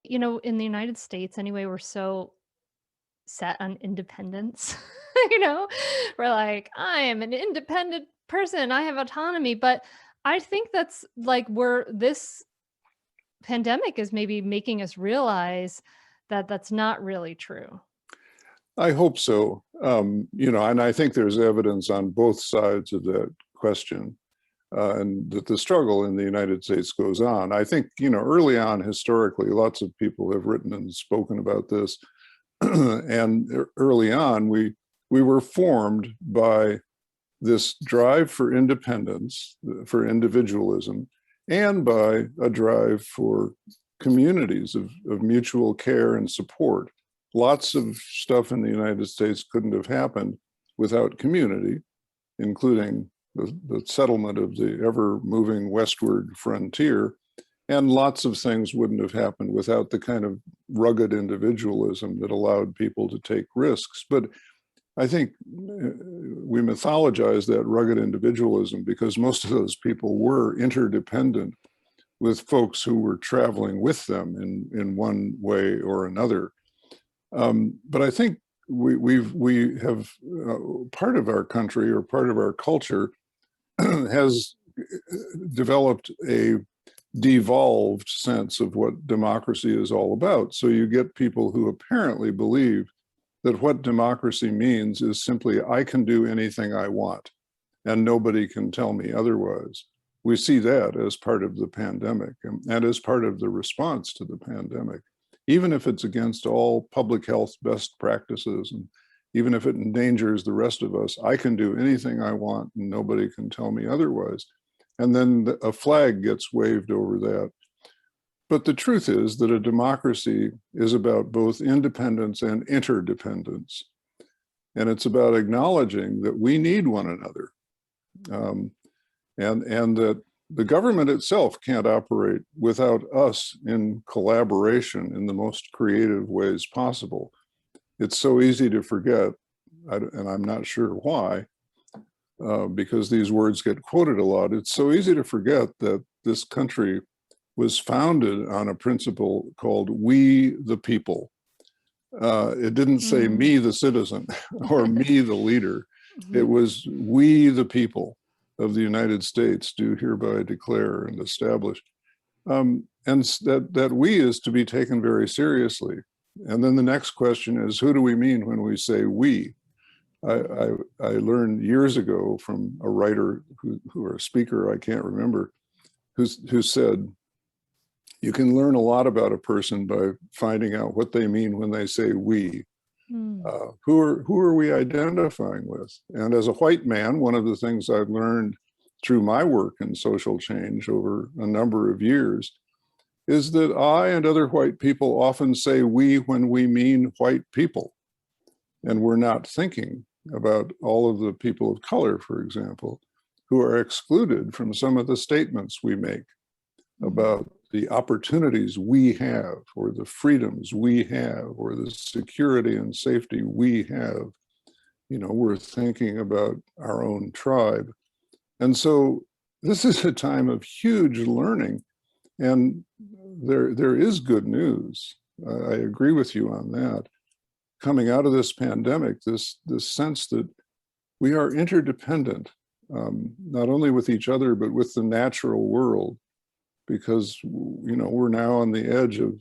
in the United States anyway, we're so set on independence. you know, we're like, I am an independent person, I have autonomy. But I think that's like where this pandemic is maybe making us realize that that's not really true. I hope so. And I think there's evidence on both sides of that question, and that the struggle in the United States goes on. I think, early on, historically, lots of people have written and spoken about this. And early on, we were formed by this drive for independence, for individualism, and by a drive for communities of mutual care and support. Lots of stuff in the United States couldn't have happened without community, including the settlement of the ever-moving westward frontier. And lots of things wouldn't have happened without the kind of rugged individualism that allowed people to take risks. But I think we mythologize that rugged individualism because most of those people were interdependent with folks who were traveling with them in one way or another. But I think we have part of our country or part of our culture has developed a devolved sense of what democracy is all about. So you get people who apparently believe that what democracy means is simply, I can do anything I want and nobody can tell me otherwise. We see that as part of the pandemic and as part of the response to the pandemic, even if it's against all public health best practices, and even if it endangers the rest of us, I can do anything I want and nobody can tell me otherwise. And then a flag gets waved over that. But the truth is that a democracy is about both independence and interdependence. And it's about acknowledging that we need one another. And that the government itself can't operate without us in collaboration in the most creative ways possible. It's so easy to forget, and I'm not sure why, because these words get quoted a lot. It's so easy to forget that this country was founded on a principle called we the people. It didn't say me the citizen or me the leader. It was we the people of the United States do hereby declare and establish. And that we is to be taken very seriously. And then the next question is, who do we mean when we say we? I learned years ago from a writer or a speaker, I can't remember, who said, you can learn a lot about a person by finding out what they mean when they say we. Who are we identifying with? And as a white man, one of the things I've learned through my work in social change over a number of years is that I and other white people often say we when we mean white people. And we're not thinking about all of the people of color, for example, who are excluded from some of the statements we make about the opportunities we have, or the freedoms we have, or the security and safety we have. We're thinking about our own tribe. And so this is a time of huge learning, and there is good news. I agree with you on that. Coming out of this pandemic, this sense that we are interdependent, not only with each other, but with the natural world, because we're now on the edge of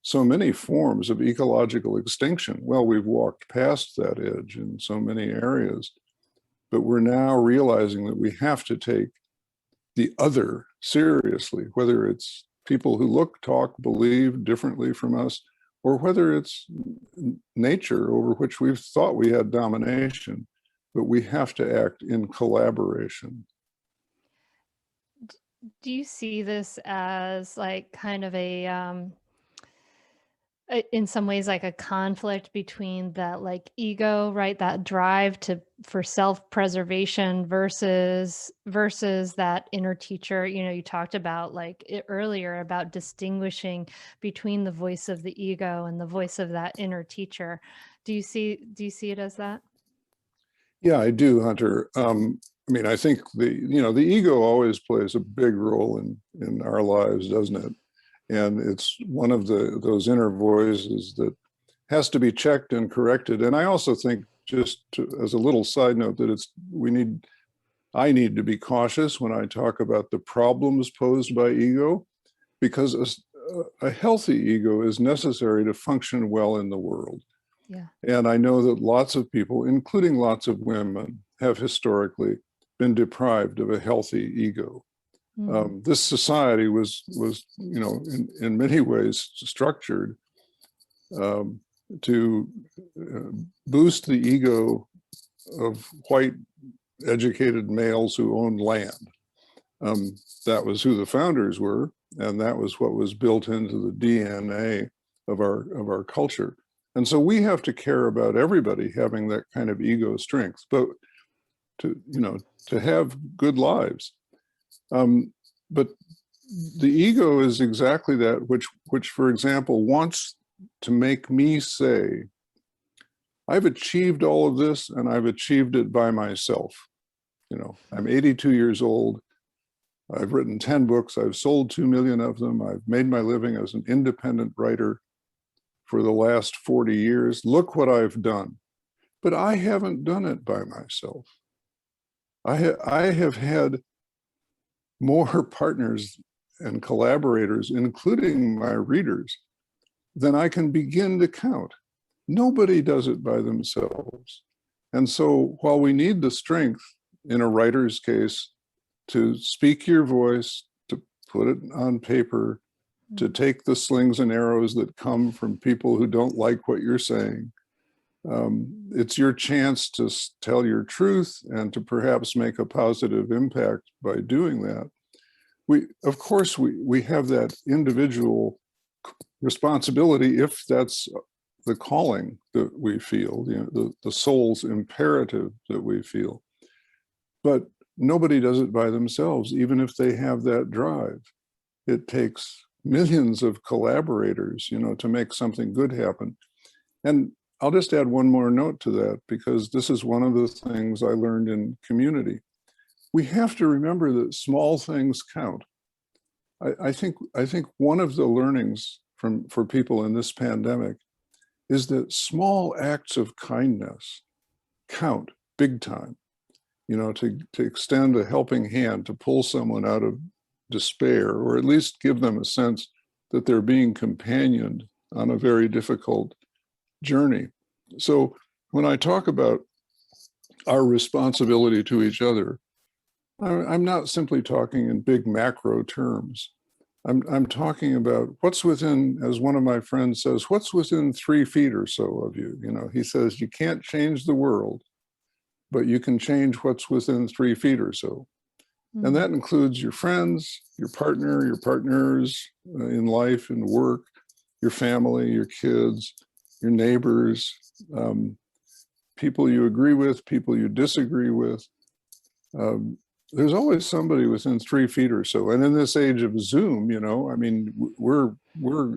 so many forms of ecological extinction. Well, we've walked past that edge in so many areas, but we're now realizing that we have to take the other seriously, whether it's people who look, talk, believe differently from us, or whether it's nature over which we've thought we had domination, but we have to act in collaboration. Do you see this as like kind of in some ways like a conflict between that like ego, right? That drive for self-preservation versus that inner teacher. You talked about earlier about distinguishing between the voice of the ego and the voice of that inner teacher. Do you see it as that? Yeah, I do, Hunter. I think the ego always plays a big role in our lives, doesn't it? And it's one of those inner voices that has to be checked and corrected. And I also think, as a little side note, that I need to be cautious when I talk about the problems posed by ego, because a healthy ego is necessary to function well in the world. Yeah. And I know that lots of people, including lots of women, have historically been deprived of a healthy ego. This society was in many ways structured to boost the ego of white educated males who owned land. That was who the founders were, and that was what was built into the DNA of our culture. And so we have to care about everybody having that kind of ego strength, but to have good lives. But the ego is exactly that, which, for example, wants to make me say, I've achieved all of this and I've achieved it by myself. I'm 82 years old. I've written 10 books. I've sold 2 million of them. I've made my living as an independent writer for the last 40 years. Look what I've done. But I haven't done it by myself. I have had more partners and collaborators, including my readers, than I can begin to count. Nobody does it by themselves. And so while we need the strength in a writer's case to speak your voice, to put it on paper, to take the slings and arrows that come from people who don't like what you're saying, it's your chance to tell your truth and to perhaps make a positive impact by doing that. Of course, we have that individual responsibility if that's the calling that we feel, the soul's imperative that we feel. But nobody does it by themselves, even if they have that drive. It takes millions of collaborators, to make something good happen. And I'll just add one more note to that, because this is one of the things I learned in community. We have to remember that small things count. I think one of the learnings for people in this pandemic is that small acts of kindness count big time. To extend a helping hand, to pull someone out of despair, or at least give them a sense that they're being companioned on a very difficult journey. So when I talk about our responsibility to each other, I'm not simply talking in big macro terms. I'm talking about what's within, as one of my friends says, what's within 3 feet or so of you. He says, you can't change the world, but you can change what's within 3 feet or so. And that includes your friends, your partner, your partners in life and work, your family, your kids, your neighbors, people you agree with, people you disagree with. There's always somebody within 3 feet or so. And in this age of Zoom, we're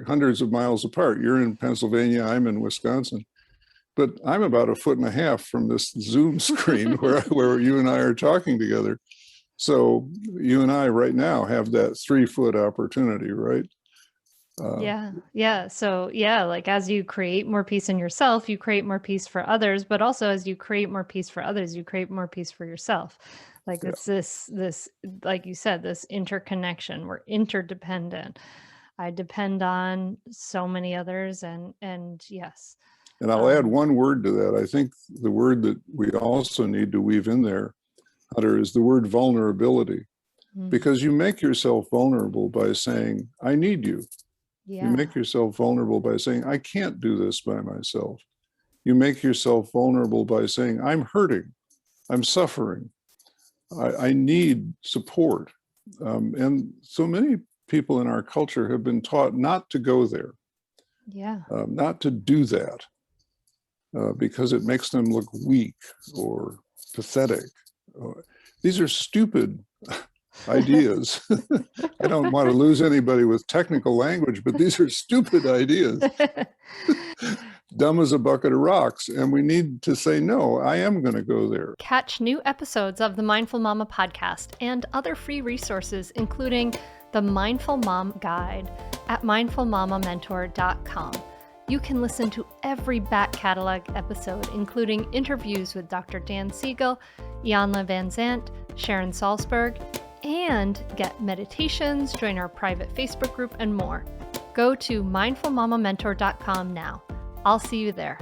hundreds of miles apart. You're in Pennsylvania, I'm in Wisconsin. But I'm about 1.5 feet from this Zoom screen where you and I are talking together. So you and I right now have that 3-foot opportunity, right? Yeah. So like as you create more peace in yourself, you create more peace for others, but also as you create more peace for others, you create more peace for yourself. Like it's this, like you said, this interconnection. We're interdependent. I depend on so many others, and yes. And I'll add one word to that. I think the word that we also need to weave in there, Hunter, is the word vulnerability. Because you make yourself vulnerable by saying, I need you. Yeah. You make yourself vulnerable by saying, I can't do this by myself. You make yourself vulnerable by saying, I'm hurting, I'm suffering, I need support. And so many people in our culture have been taught not to go there. Yeah. Not to do that, because it makes them look weak or pathetic. These are stupid ideas. I don't want to lose anybody with technical language, but these are stupid ideas. Dumb as a bucket of rocks. And we need to say, no, I am going to go there. Catch new episodes of the Mindful Mama podcast and other free resources, including the Mindful Mom Guide, at mindfulmamamentor.com. You can listen to every back catalog episode, including interviews with Dr. Dan Siegel, Ianla Van Zant, Sharon Salzberg, and get meditations, join our private Facebook group, and more. Go to mindfulmamamentor.com now. I'll see you there.